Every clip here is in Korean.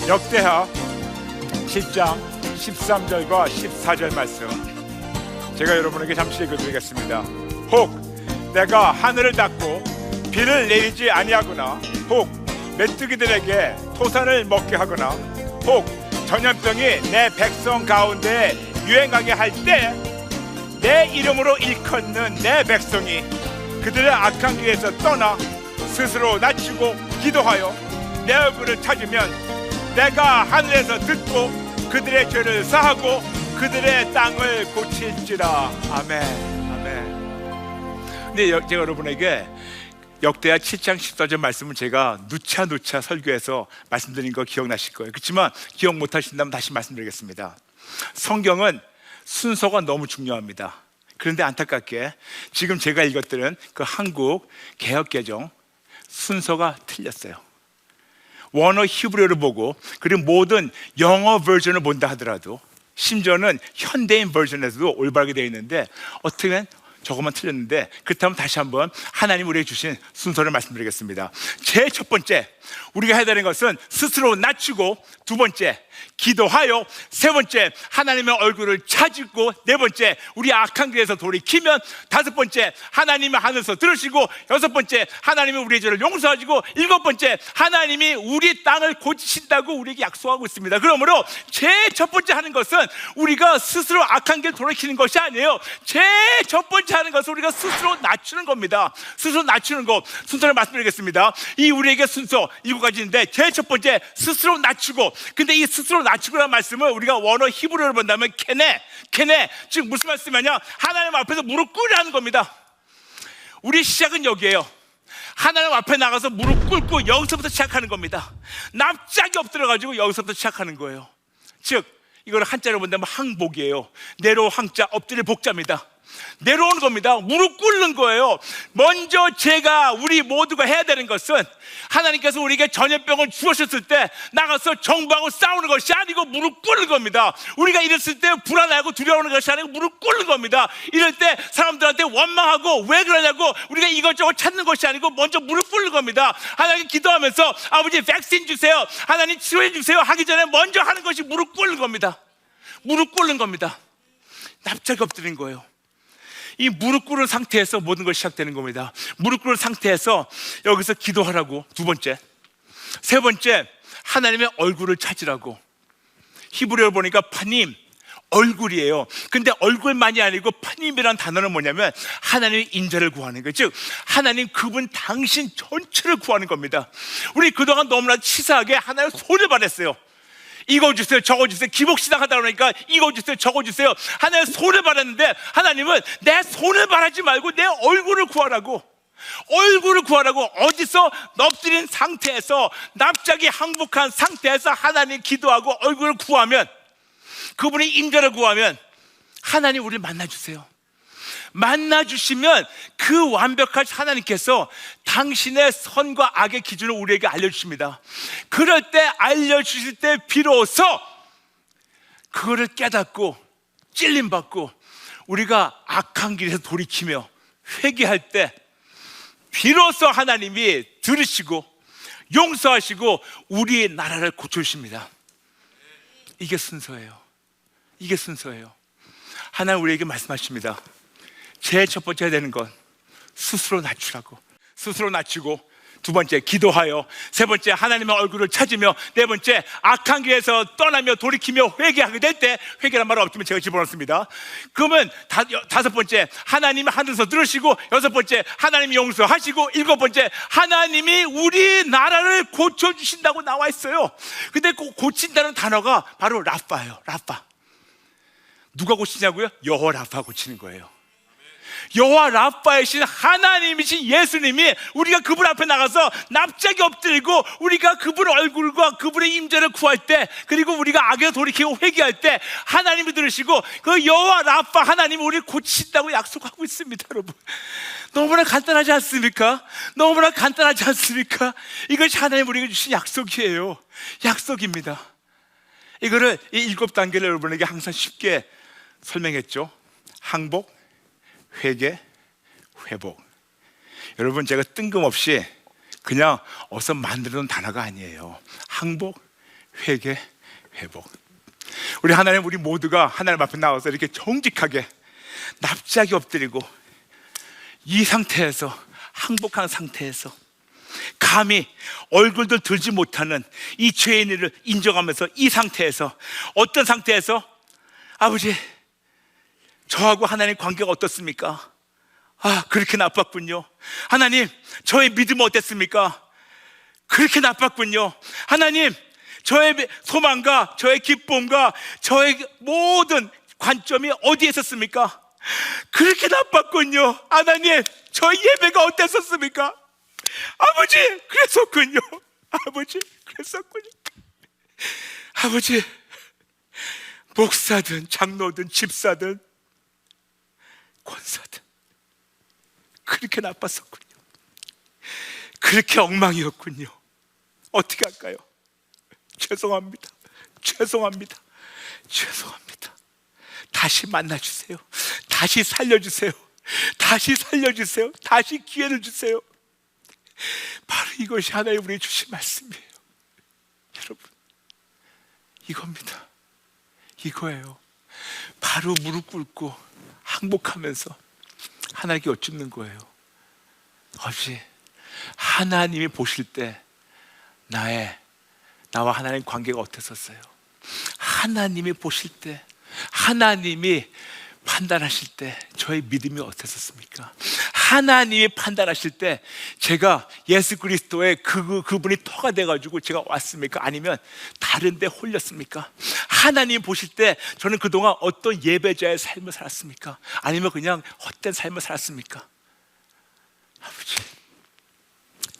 역대하 7장 13절과 14절 말씀 제가 여러분에게 잠시 읽어드리겠습니다. 혹 내가 하늘을 닫고 비를 내리지 아니하거나, 혹 메뚜기들에게 토산을 먹게 하거나, 혹 전염병이 내 백성 가운데 유행하게 할 때 내 이름으로 일컫는 내 백성이 그들의 악한 길에서 떠나 스스로 낮추고 기도하여 내 얼굴을 찾으면 내가 하늘에서 듣고 그들의 죄를 사하고 그들의 땅을 고칠지라. 아멘. 아멘. 근데 제가 여러분에게 역대하 7장 14절 말씀을 제가 누차 설교해서 말씀드린 거 기억나실 거예요. 그렇지만 기억 못하신다면 다시 말씀드리겠습니다. 성경은 순서가 너무 중요합니다. 그런데 안타깝게 지금 제가 읽었던 그 한국 개역개정 순서가 틀렸어요. 원어 히브리어를 보고, 그리고 모든 영어 버전을 본다 하더라도, 심지어는 현대인 버전에서도 올바르게 되어 있는데 어떻게 저것만 틀렸는데, 그렇다면 다시 한번 하나님 우리에게 주신 순서를 말씀드리겠습니다. 제일 첫 번째 우리가 해야 되는 것은 스스로 낮추고, 두 번째 기도하여, 세 번째 하나님의 얼굴을 찾고, 네 번째 우리 악한 길에서 돌이키면, 다섯 번째 하나님의 하늘에서 들으시고, 여섯 번째 하나님이 우리의 죄를 용서하시고, 일곱 번째 하나님이 우리 땅을 고치신다고 우리에게 약속하고 있습니다. 그러므로 제일 첫 번째 하는 것은 우리가 스스로 악한 길을 돌이키는 것이 아니에요. 제일 첫 번째 하는 것은 우리가 스스로 낮추는 겁니다. 스스로 낮추는 것, 순서를 말씀드리겠습니다. 이 우리에게 순서 7가지인데, 제일 첫 번째 스스로 낮추고. 근데 이 스스로 낮추고라는 말씀을 우리가 원어 히브리어로 본다면 케네, 즉 무슨 말씀이냐, 하나님 앞에서 무릎 꿇으라는 겁니다. 우리 시작은 여기에요. 하나님 앞에 나가서 무릎 꿇고 여기서부터 시작하는 겁니다. 납작이 엎드려가지고 여기서부터 시작하는 거예요. 즉 이걸 한자로 본다면 항복이에요. 내려 항자, 엎드릴 복자입니다. 내려오는 겁니다. 무릎 꿇는 거예요. 먼저 우리 모두가 해야 되는 것은, 하나님께서 우리에게 전염병을 주셨을 때 나가서 정부하고 싸우는 것이 아니고 무릎 꿇는 겁니다. 우리가 이랬을 때 불안하고 두려워하는 것이 아니고 무릎 꿇는 겁니다. 이럴 때 사람들한테 원망하고 왜 그러냐고 우리가 이것저것 찾는 것이 아니고 먼저 무릎 꿇는 겁니다. 하나님 기도하면서 아버지 백신 주세요, 하나님 치료해 주세요 하기 전에 먼저 하는 것이 무릎 꿇는 겁니다. 무릎 꿇는 겁니다. 납작이 엎드린 거예요. 이 무릎 꿇은 상태에서 모든 것이 시작되는 겁니다. 무릎 꿇은 상태에서 여기서 기도하라고, 두 번째. 세 번째 하나님의 얼굴을 찾으라고. 히브리어를 보니까 파님, 얼굴이에요. 근데 얼굴만이 아니고 파님이라는 단어는 뭐냐면 하나님의 인자를 구하는 거예요. 즉 하나님 그분 당신 전체를 구하는 겁니다. 우리 그동안 너무나 치사하게 하나님의 손을 바랬어요. 이거 주세요, 저거 주세요. 기복신앙 하다 보니까 이거 주세요, 저거 주세요. 하나님의 손을 바랐는데, 하나님은 내 손을 바라지 말고 내 얼굴을 구하라고. 얼굴을 구하라고. 어디서 엎드린 상태에서, 납작이 항복한 상태에서 하나님 기도하고 얼굴을 구하면, 그분의 인자를 구하면 하나님 우리를 만나주세요. 만나주시면 그 완벽하신 하나님께서 당신의 선과 악의 기준을 우리에게 알려주십니다. 그럴 때, 알려주실 때 비로소 그거를 깨닫고 찔림받고 우리가 악한 길에서 돌이키며 회개할 때 비로소 하나님이 들으시고 용서하시고 우리 나라를 고쳐주십니다. 이게 순서예요. 이게 순서예요. 하나님 우리에게 말씀하십니다. 제일 첫 번째 해야 되는 건 스스로 낮추라고. 스스로 낮추고, 두 번째 기도하여, 세 번째 하나님의 얼굴을 찾으며, 네 번째 악한 길에서 떠나며 돌이키며 회개하게 될 때, 회개란 말은 없지만 제가 집어넣습니다. 그러면 다섯 번째 하나님이 하늘에서 들으시고, 여섯 번째 하나님이 용서하시고, 일곱 번째 하나님이 우리 나라를 고쳐주신다고 나와 있어요. 근데 그 고친다는 단어가 바로 라파예요. 라파. 누가 고치냐고요? 여호와 라파 고치는 거예요. 여호와 라파이신 하나님이신 예수님이 우리가 그분 앞에 나가서 납작이 엎드리고 우리가 그분의 얼굴과 그분의 임재를 구할 때, 그리고 우리가 악에서 돌이키고 회개할 때 하나님이 들으시고 그 여호와 라파 하나님이 우리를 고치신다고 약속하고 있습니다. 여러분, 너무나 간단하지 않습니까? 너무나 간단하지 않습니까? 이것이 하나님 우리에게 주신 약속이에요. 약속입니다. 이거를, 이 7단계를 여러분에게 항상 쉽게 설명했죠. 항복, 회개, 회복. 여러분, 제가 뜬금없이 그냥 어서 만들어 놓은 단어가 아니에요. 항복, 회개, 회복. 우리 하나님, 우리 모두가 하나님 앞에 나와서 이렇게 정직하게 납작이 엎드리고 이 상태에서, 항복한 상태에서 감히 얼굴도 들지 못하는 이 죄인을 인정하면서, 이 상태에서, 어떤 상태에서 아버지, 저하고 하나님 관계가 어떻습니까? 그렇게 나빴군요. 하나님, 저의 믿음은 어땠습니까? 그렇게 나빴군요. 하나님, 저의 소망과 저의 기쁨과 저의 모든 관점이 어디에 있었습니까? 그렇게 나빴군요. 하나님, 저의 예배가 어땠었습니까? 아버지, 그랬었군요. 아버지, 그랬었군요. 아버지, 목사든 장로든 집사든 권사든 그렇게 나빴었군요. 그렇게 엉망이었군요. 어떻게 할까요? 죄송합니다. 죄송합니다. 죄송합니다. 다시 만나주세요. 다시 살려주세요. 다시 살려주세요. 다시 기회를 주세요. 바로 이것이 하나님 우리에게 주신 말씀이에요. 여러분, 이겁니다. 이거예요. 바로 무릎 꿇고 항복하면서 하나님께 여쭙는 거예요. 아버지, 하나님이 보실 때 나와 하나님 관계가 어땠었어요? 하나님이 보실 때, 하나님이 판단하실 때 저의 믿음이 어땠었습니까? 하나님이 판단하실 때 제가 예수 그리스도의 그분이 터가 돼가지고 제가 왔습니까? 아니면 다른 데 홀렸습니까? 하나님 보실 때 저는 그동안 어떤 예배자의 삶을 살았습니까? 아니면 그냥 헛된 삶을 살았습니까? 아버지,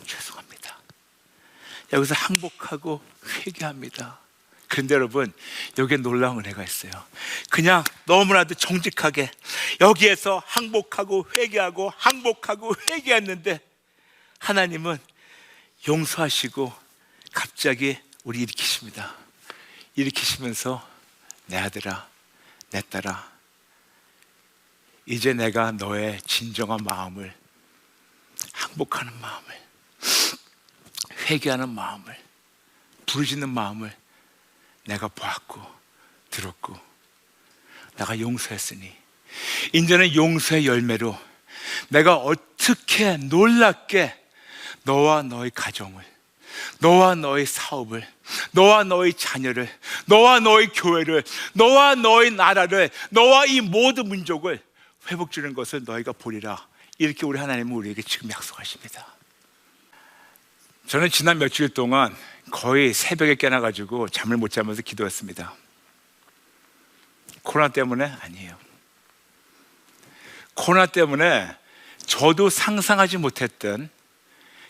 죄송합니다. 여기서 항복하고 회개합니다. 그런데 여러분, 여기에 놀라운 은혜가 있어요. 그냥 너무나도 정직하게 여기에서 항복하고 회개하고 항복하고 회개했는데 하나님은 용서하시고 갑자기 우리 일으키십니다. 일으키시면서 내 아들아, 내 딸아, 이제 내가 너의 진정한 마음을, 항복하는 마음을, 회개하는 마음을, 부르짖는 마음을 내가 보았고 들었고 내가 용서했으니 이제는 용서의 열매로 내가 어떻게 놀랍게 너와 너의 가정을, 너와 너의 사업을, 너와 너의 자녀를, 너와 너의 교회를, 너와 너의 나라를, 너와 이 모든 민족을 회복주는 것을 너희가 보리라. 이렇게 우리 하나님은 우리에게 지금 약속하십니다. 저는 지난 며칠 동안 거의 새벽에 깨나가지고 잠을 못 자면서 기도했습니다. 코로나 때문에? 아니에요. 코로나 때문에 저도 상상하지 못했던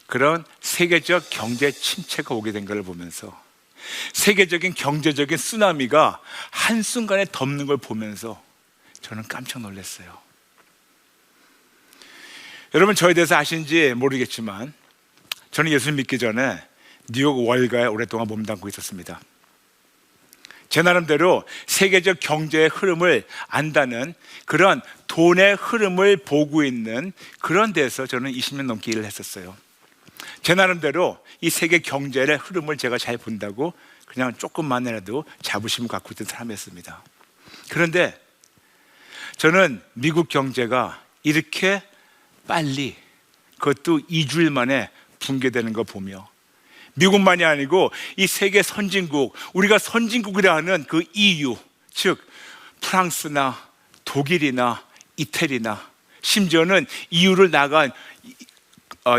그런 세계적 경제 침체가 오게 된 걸 보면서, 세계적인 경제적인 쓰나미가 한순간에 덮는 걸 보면서 저는 깜짝 놀랐어요. 여러분, 저에 대해서 아시는지 모르겠지만 저는 예수님 믿기 전에 뉴욕 월가에 오랫동안 몸담고 있었습니다. 제 나름대로 세계적 경제의 흐름을 안다는, 그런 돈의 흐름을 보고 있는 그런 데서 저는 20년 넘게 일을 했었어요. 제 나름대로 이 세계 경제의 흐름을 제가 잘 본다고 그냥 조금만이라도 자부심을 갖고 있던 사람이었습니다. 그런데 저는 미국 경제가 이렇게 빨리, 그것도 2주일 만에 붕괴되는 거 보며, 미국만이 아니고 이 세계 선진국, 우리가 선진국이라 하는 그 EU, 즉 프랑스나 독일이나 이태리나 심지어는 EU를 나간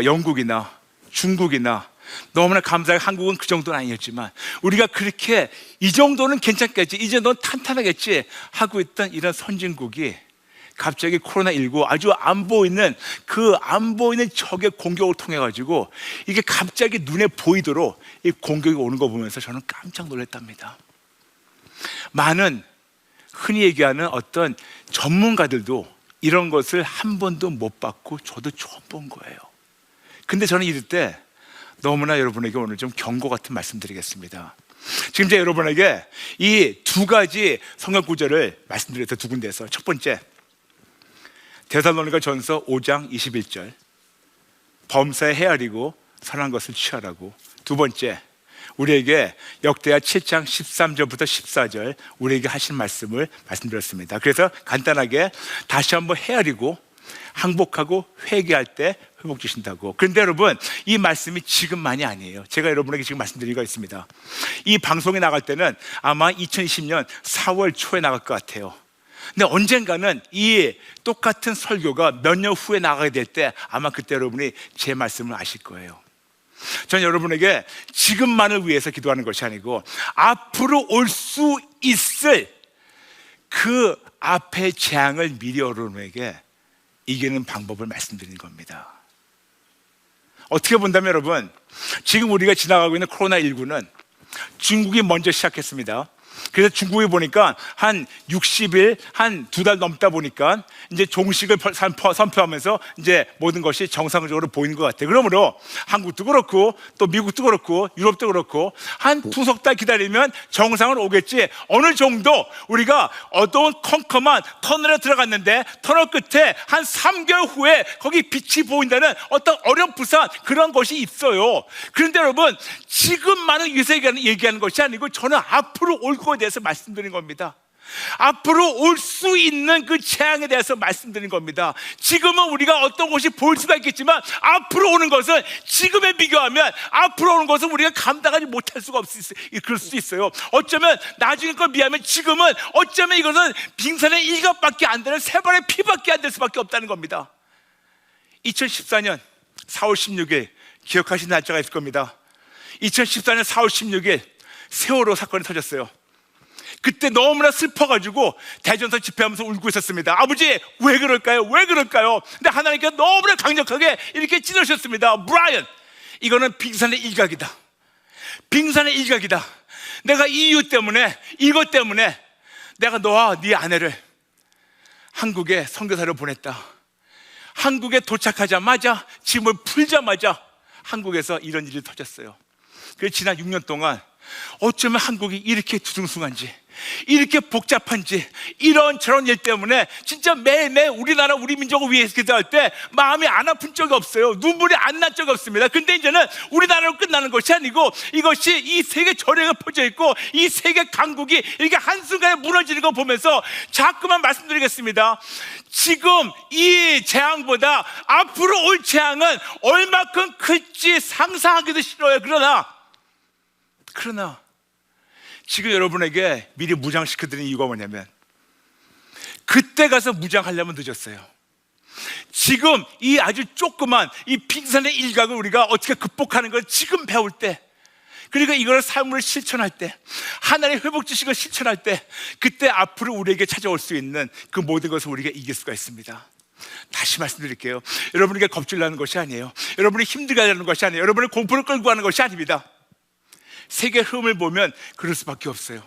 영국이나 중국이나, 너무나 감사하게 한국은 그 정도는 아니었지만 우리가 그렇게 이 정도는 괜찮겠지, 이제 넌 탄탄하겠지 하고 있던 이런 선진국이 갑자기 코로나19 아주 안 보이는 적의 공격을 통해 가지고 이게 갑자기 눈에 보이도록 이 공격이 오는 거 보면서 저는 깜짝 놀랐답니다. 많은 흔히 얘기하는 어떤 전문가들도 이런 것을 한 번도 못 봤고 저도 처음 본 거예요. 근데 저는 이럴 때 너무나 여러분에게 오늘 좀 경고 같은 말씀드리겠습니다. 지금 제가 여러분에게 이 두 가지 성경 구절을 말씀드렸어요. 두 군데에서. 첫 번째, 데살로니가 전서 5장 21절, 범사에 헤아리고 선한 것을 취하라고. 두 번째, 우리에게 역대하 7장 13절부터 14절 우리에게 하신 말씀을 말씀드렸습니다. 그래서 간단하게 다시 한번 헤아리고 항복하고 회개할 때 회복 주신다고. 그런데 여러분, 이 말씀이 지금만이 아니에요. 제가 여러분에게 지금 말씀드린 거 있습니다. 이 방송에 나갈 때는 아마 2020년 4월 초에 나갈 것 같아요. 근데 언젠가는 이 똑같은 설교가 몇 년 후에 나가게 될 때 아마 그때 여러분이 제 말씀을 아실 거예요. 저는 여러분에게 지금만을 위해서 기도하는 것이 아니고 앞으로 올 수 있을 그 앞의 재앙을 미리 여러분에게 이기는 방법을 말씀드리는 겁니다. 어떻게 본다면 여러분, 지금 우리가 지나가고 있는 코로나19는 중국이 먼저 시작했습니다. 그래서 중국에 보니까 한 60일, 한 2달 넘다 보니까 이제 종식을 선포하면서 이제 모든 것이 정상적으로 보이는 것 같아요. 그러므로 한국도 그렇고 또 미국도 그렇고 유럽도 그렇고 한 2석 달 기다리면 정상으로 오겠지. 어느 정도 우리가 어두운 컴컴한 터널에 들어갔는데 터널 끝에 한 3개월 후에 거기 빛이 보인다는 어떤 어렴풋한 그런 것이 있어요. 그런데 여러분, 지금만을 위해서 얘기하는 것이 아니고 저는 앞으로 올 거에 대해서 말씀드리는 겁니다. 앞으로 올 수 있는 그 재앙에 대해서 말씀드리는 겁니다. 지금은 우리가 어떤 것이 보일 수가 있겠지만 앞으로 오는 것은 지금에 비교하면 앞으로 오는 것은 우리가 감당하지 못할 수가 그럴 수도 있어요. 어쩌면 나중에 걸 비하면 지금은 어쩌면 이것은 빙산의 일각밖에 안 되는 세 발의 피밖에 안 될 수밖에 없다는 겁니다. 2014년 4월 16일 기억하시는 날짜가 있을 겁니다. 2014년 4월 16일 세월호 사건이 터졌어요. 그때 너무나 슬퍼가지고 대전서 집회하면서 울고 있었습니다. 아버지, 왜 그럴까요? 왜 그럴까요? 근데 하나님께서 너무나 강력하게 이렇게 찌르셨습니다. 브라이언, 이거는 빙산의 일각이다. 빙산의 일각이다. 내가 이 이유 때문에, 이것 때문에 내가 너와 네 아내를 한국에 선교사로 보냈다. 한국에 도착하자마자 짐을 풀자마자 한국에서 이런 일이 터졌어요. 그래서 지난 6년 동안 어쩌면 한국이 이렇게 두둥숭한지, 이렇게 복잡한지, 이런저런 일 때문에 진짜 매일매일 우리나라 우리 민족을 위해서 기도할 때 마음이 안 아픈 적이 없어요. 눈물이 안 난 적이 없습니다. 근데 이제는 우리나라로 끝나는 것이 아니고 이것이 이 세계 전역에 퍼져 있고 이 세계 강국이 이렇게 한순간에 무너지는 거 보면서 자꾸만 말씀드리겠습니다. 지금 이 재앙보다 앞으로 올 재앙은 얼마큼 클지 상상하기도 싫어요. 그러나 지금 여러분에게 미리 무장시켜드리는 이유가 뭐냐면 그때 가서 무장하려면 늦었어요. 지금 이 아주 조그만 이 빙산의 일각을 우리가 어떻게 극복하는 걸 지금 배울 때, 그리고 이걸 삶을 실천할 때, 하나님의 회복 지식을 실천할 때, 그때 앞으로 우리에게 찾아올 수 있는 그 모든 것을 우리가 이길 수가 있습니다. 다시 말씀드릴게요. 여러분에게 겁질나는 것이 아니에요. 여러분이 힘들게 하려는 것이 아니에요. 여러분의 공포를 끌고 가는 것이 아닙니다. 세계 흐름을 보면 그럴 수밖에 없어요.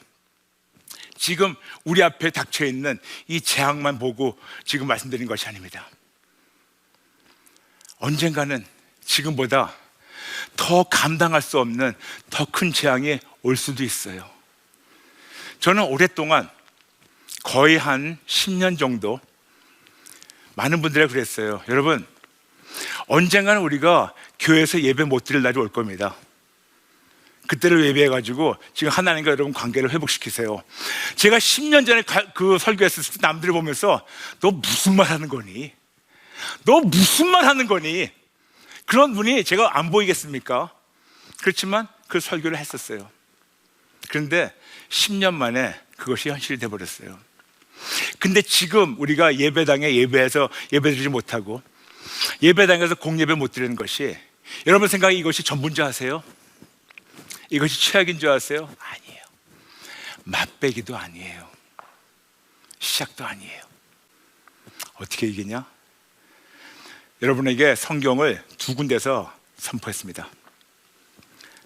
지금 우리 앞에 닥쳐있는 이 재앙만 보고 지금 말씀드린 것이 아닙니다. 언젠가는 지금보다 더 감당할 수 없는 더 큰 재앙이 올 수도 있어요. 저는 오랫동안 거의 한 10년 정도 많은 분들이 그랬어요. 여러분, 언젠가는 우리가 교회에서 예배 못 드릴 날이 올 겁니다. 그때를 예배해가지고 지금 하나님과 여러분 관계를 회복시키세요. 제가 10년 전에 그 설교했을 때 남들을 보면서 너 무슨 말 하는 거니? 너 무슨 말 하는 거니? 그런 분이 제가 안 보이겠습니까? 그렇지만 그 설교를 했었어요. 그런데 10년 만에 그것이 현실이 돼버렸어요. 근데 지금 우리가 예배당에 예배해서 예배드리지 못하고 예배당에서 공예배 못 드리는 것이, 여러분 생각에 이것이 전부인 줄 아세요? 이것이 최악인 줄 아세요? 아니에요. 맛배기도 아니에요. 시작도 아니에요. 어떻게 이기냐? 여러분에게 성경을 두 군데서 선포했습니다.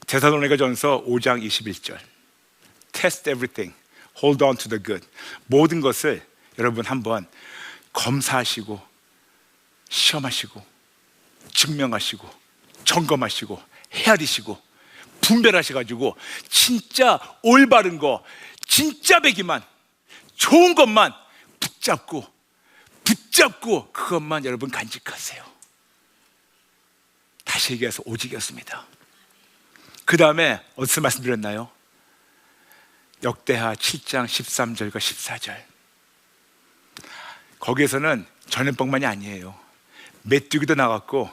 데살로니가전서 5장 21절. Test everything, hold on to the good. 모든 것을 여러분 한번 검사하시고 시험하시고 증명하시고 점검하시고 헤아리시고 분별하셔가지고 진짜 올바른 거, 진짜 배기만, 좋은 것만 붙잡고 그것만 여러분 간직하세요. 다시 얘기해서 오직이었습니다. 그 다음에 어디서 말씀드렸나요? 역대하 7장 13절과 14절. 거기에서는 전염병만이 아니에요. 메뚜기도 나왔고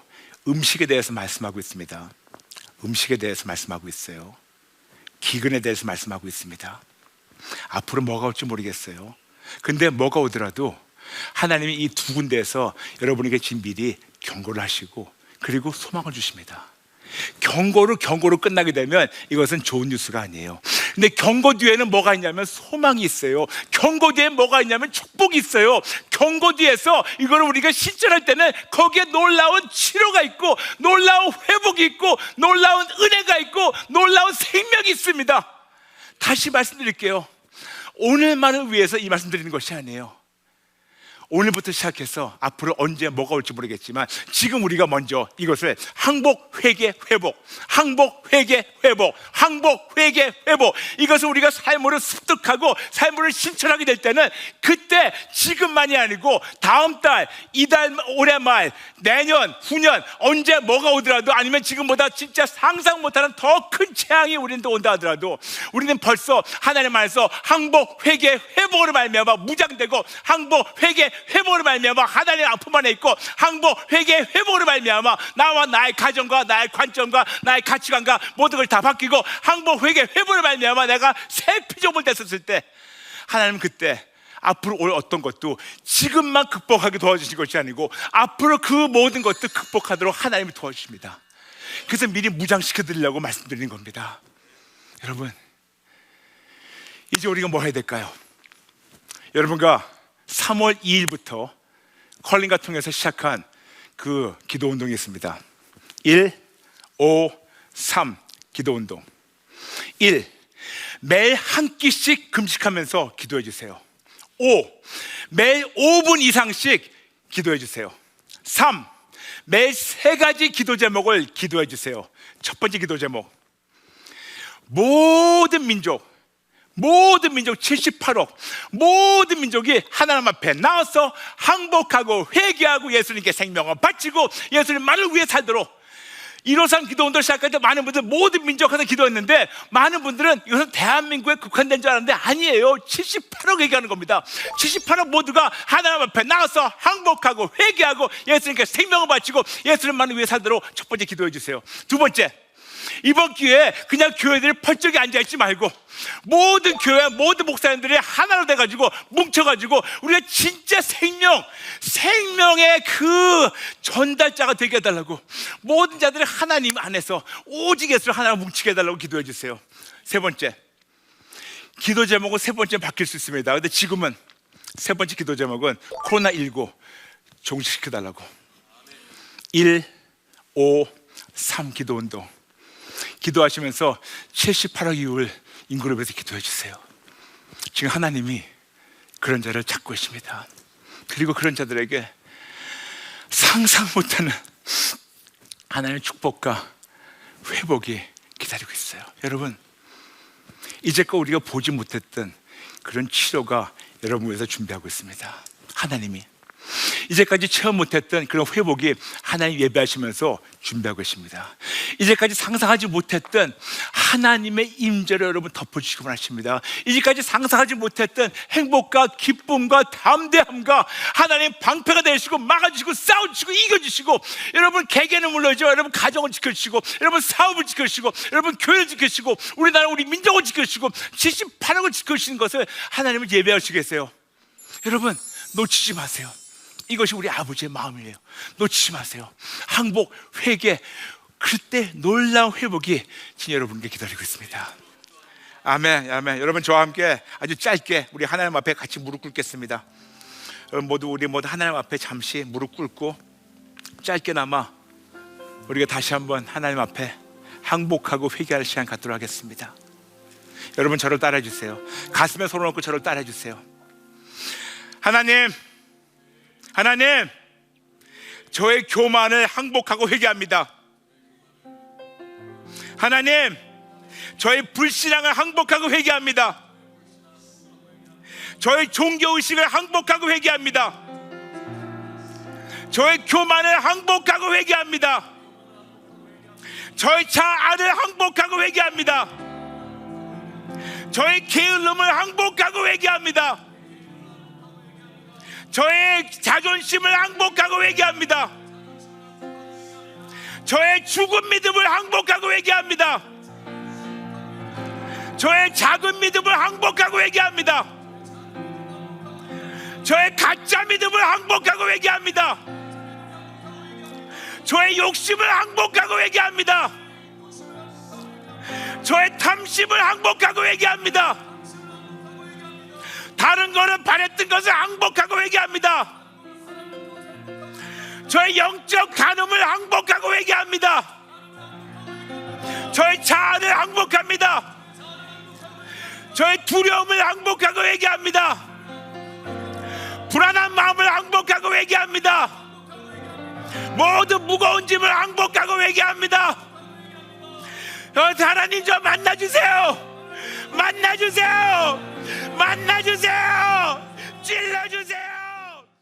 음식에 대해서 말씀하고 있습니다. 음식에 대해서 말씀하고 있어요. 기근에 대해서 말씀하고 있습니다. 앞으로 뭐가 올지 모르겠어요. 근데 뭐가 오더라도 하나님이 이 두 군데에서 여러분에게 지금 미리 경고를 하시고 그리고 소망을 주십니다. 경고로 끝나게 되면 이것은 좋은 뉴스가 아니에요. 근데 경고 뒤에는 뭐가 있냐면 소망이 있어요. 경고 뒤에 뭐가 있냐면 축복이 있어요. 경고 뒤에서 이거를 우리가 실천할 때는 거기에 놀라운 치료가 있고 놀라운 회복이 있고 놀라운 은혜가 있고 놀라운 생명이 있습니다. 다시 말씀드릴게요. 오늘만을 위해서 이 말씀 드리는 것이 아니에요. 오늘부터 시작해서 앞으로 언제 뭐가 올지 모르겠지만 지금 우리가 먼저 이것을 항복, 회개, 회복, 항복, 회개, 회복, 항복, 회개, 회복, 이것을 우리가 삶으로 습득하고 삶으로 실천하게 될 때는 그때 지금만이 아니고 다음 달, 이달, 올해 말, 내년, 후년 언제 뭐가 오더라도 아니면 지금보다 진짜 상상 못하는 더 큰 재앙이 우리한테 온다 하더라도 우리는 벌써 하나님 안에서 항복, 회개, 회복으로 말미암아 무장되고 항복, 회개, 회복으로 말미암아 하나님 아품 안에 있고 항복, 회개, 회복으로 말미암아 나와 나의 가정과 나의 관점과 나의 가치관과 모든 걸 다 바뀌고 항복, 회개, 회복으로 말미암아 내가 새 피조물 됐었을 때 하나님은 그때 앞으로 올 어떤 것도 지금만 극복하게 도와주신 것이 아니고 앞으로 그 모든 것도 극복하도록 하나님이 도와주십니다. 그래서 미리 무장시켜 드리려고 말씀드리는 겁니다. 여러분, 이제 우리가 뭐 해야 될까요? 여러분과 3월 2일부터 컬링가 통해서 시작한 그 기도 운동이 있습니다. 1, 5, 3 기도 운동. 1. 매일 한 끼씩 금식하면서 기도해 주세요. 5. 매일 5분 이상씩 기도해 주세요. 3. 매일 3가지 기도 제목을 기도해 주세요. 첫 번째 기도 제목, 모든 민족 78억 모든 민족이 하나님 앞에 나와서 항복하고 회개하고 예수님께 생명을 바치고 예수님만을 위해 살도록 1호상 기도운동을 시작할 때 많은 분들 모든 민족에서 기도했는데 많은 분들은 이것은 대한민국에 국한된 줄 알았는데 아니에요. 78억 얘기하는 겁니다. 78억 모두가 하나님 앞에 나와서 항복하고 회개하고 예수님께 생명을 바치고 예수님만을 위해 살도록 첫 번째 기도해 주세요. 두 번째, 이번 기회에 그냥 교회들이 펄쩍이 앉아있지 말고 모든 교회 모든 목사님들이 하나로 돼가지고 뭉쳐가지고 우리가 진짜 생명의 그 전달자가 되게 해달라고 모든 자들이 하나님 안에서 오직 예수를 하나로 뭉치게 해달라고 기도해 주세요. 세 번째, 기도 제목은 세 번째 바뀔 수 있습니다. 근데 지금은 세 번째 기도 제목은 코로나19 종식시켜달라고. 1, 5, 3 기도 운동. 기도하시면서 78억 이후를 인구를 위해서 기도해 주세요. 지금 하나님이 그런 자를 찾고 계십니다. 그리고 그런 자들에게 상상 못하는 하나님의 축복과 회복이 기다리고 있어요. 여러분, 이제껏 우리가 보지 못했던 그런 치료가 여러분 위해서 준비하고 있습니다. 하나님이 이제까지 체험 못했던 그런 회복이 하나님 예배하시면서 준비하고 계십니다. 이제까지 상상하지 못했던 하나님의 임재를 여러분 덮어주시기 원하십니다. 이제까지 상상하지 못했던 행복과 기쁨과 담대함과 하나님 방패가 되시고 막아주시고 싸워주시고 이겨주시고 여러분 개개는 물론이죠. 여러분 가정을 지켜주시고 여러분 사업을 지켜주시고 여러분 교회를 지켜주시고 우리나라 우리 민족을 지켜주시고 78억을 지켜주시는 것을 하나님을 예배하시겠어요. 여러분 놓치지 마세요. 이것이 우리 아버지의 마음이에요. 놓치지 마세요. 항복, 회개, 그때 놀라운 회복이 지금 여러분께 기다리고 있습니다. 아멘, 아멘. 여러분 저와 함께 아주 짧게 우리 하나님 앞에 같이 무릎 꿇겠습니다. 여러분 우리 모두 하나님 앞에 잠시 무릎 꿇고 짧게나마 우리가 다시 한번 하나님 앞에 항복하고 회개할 시간 갖도록 하겠습니다. 여러분 저를 따라해 주세요. 가슴에 손을 얹고 저를 따라해 주세요. 하나님, 저의 교만을 항복하고 회개합니다. 하나님, 저의 불신앙을 항복하고 회개합니다. 저의 종교의식을 항복하고 회개합니다. 저의 교만을 항복하고 회개합니다. 저의 자아를 항복하고 회개합니다. 저의 게을름을 항복하고 회개합니다. 저의 자존심을 항복하고 회개합니다. 저의 죽은 믿음을 항복하고 회개합니다. 저의 작은 믿음을 항복하고 회개합니다. 저의 가짜 믿음을 항복하고 회개합니다. 저의 욕심을 항복하고 회개합니다. 저의 탐심을 항복하고 회개합니다. 다른 거는 바랬던 것을 항복하고 회개합니다. 저의 영적 간음을 항복하고 회개합니다. 저의 자아를 항복합니다. 저의 두려움을 항복하고 회개합니다. 불안한 마음을 항복하고 회개합니다. 모든 무거운 짐을 항복하고 회개합니다. 하나님 저 만나주세요. 만나주세요.